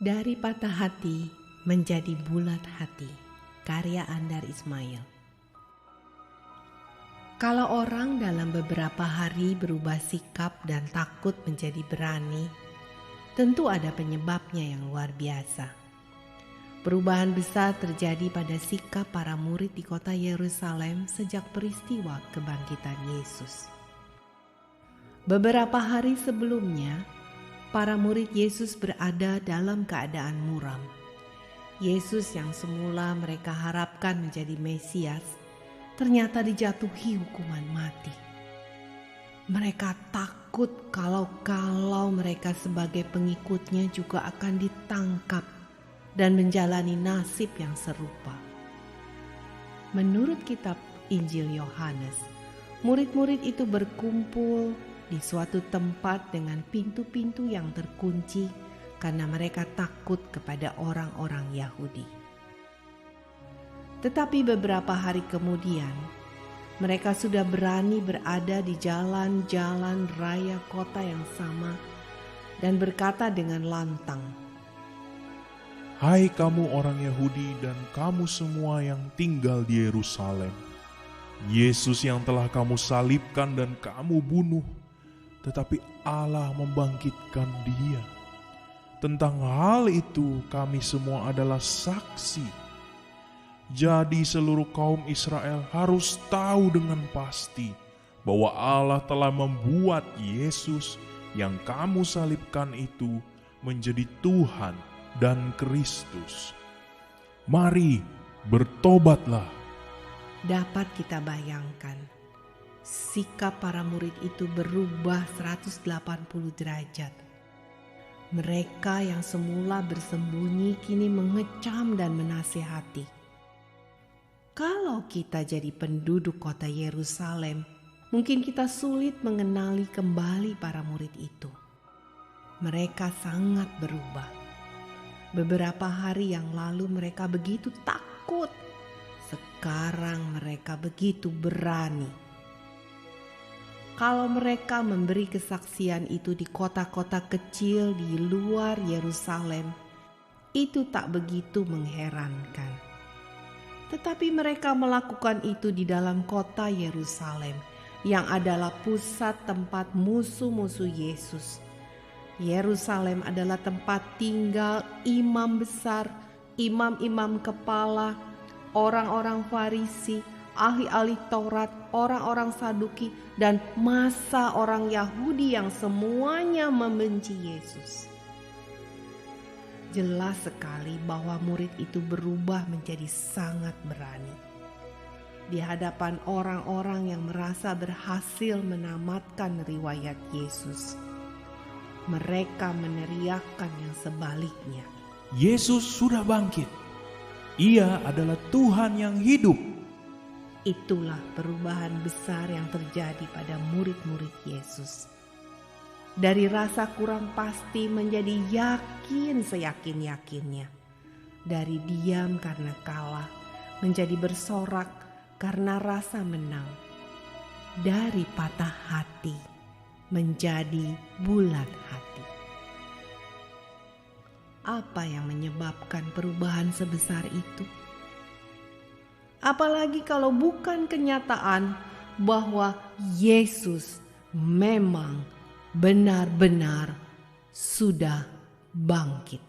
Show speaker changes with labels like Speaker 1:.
Speaker 1: Dari patah hati menjadi bulat hati, karya Andar Ismail. Kalau orang dalam beberapa hari berubah sikap dan takut menjadi berani, tentu ada penyebabnya yang luar biasa. Perubahan besar terjadi pada sikap para murid di kota Yerusalem sejak peristiwa kebangkitan Yesus. Beberapa hari sebelumnya, para murid Yesus berada dalam keadaan muram. Yesus yang semula mereka harapkan menjadi Mesias, ternyata dijatuhi hukuman mati. Mereka takut kalau mereka sebagai pengikutnya juga akan ditangkap dan menjalani nasib yang serupa. Menurut kitab Injil Yohanes, murid-murid itu berkumpul di suatu tempat dengan pintu-pintu yang terkunci karena mereka takut kepada orang-orang Yahudi. Tetapi beberapa hari kemudian, mereka sudah berani berada di jalan-jalan raya kota yang sama dan berkata dengan lantang,
Speaker 2: "Hai kamu orang Yahudi dan kamu semua yang tinggal di Yerusalem, Yesus yang telah kamu salibkan dan kamu bunuh, tetapi Allah membangkitkan Dia. Tentang hal itu kami semua adalah saksi. Jadi seluruh kaum Israel harus tahu dengan pasti bahwa Allah telah membuat Yesus yang kamu salibkan itu menjadi Tuhan dan Kristus. Mari bertobatlah."
Speaker 1: dapat kita bayangkan, sikap para murid itu berubah 180 derajat. Mereka yang semula bersembunyi kini mengecam dan menasihati. Kalau kita jadi penduduk kota Yerusalem, mungkin kita sulit mengenali kembali para murid itu. Mereka sangat berubah. Beberapa hari yang lalu mereka begitu takut. Sekarang mereka begitu berani. Kalau mereka memberi kesaksian itu di kota-kota kecil di luar Yerusalem, itu tak begitu mengherankan. Tetapi mereka melakukan itu di dalam kota Yerusalem, yang adalah pusat tempat musuh-musuh Yesus. Yerusalem adalah tempat tinggal imam besar, imam-imam kepala, orang-orang Farisi, ahli-ahli Taurat, orang-orang Saduki, dan massa orang Yahudi yang semuanya membenci Yesus. Jelas sekali bahwa murid itu berubah menjadi sangat berani. Di hadapan orang-orang yang merasa berhasil menamatkan riwayat Yesus, mereka meneriakkan yang sebaliknya.
Speaker 2: Yesus sudah bangkit. Ia adalah Tuhan yang hidup.
Speaker 1: Itulah perubahan besar yang terjadi pada murid-murid Yesus. Dari rasa kurang pasti menjadi yakin seyakin-yakinnya. Dari diam karena kalah menjadi bersorak karena rasa menang. Dari patah hati menjadi bulat hati. Apa yang menyebabkan perubahan sebesar itu? Apalagi kalau bukan kenyataan bahwa Yesus memang benar-benar sudah bangkit.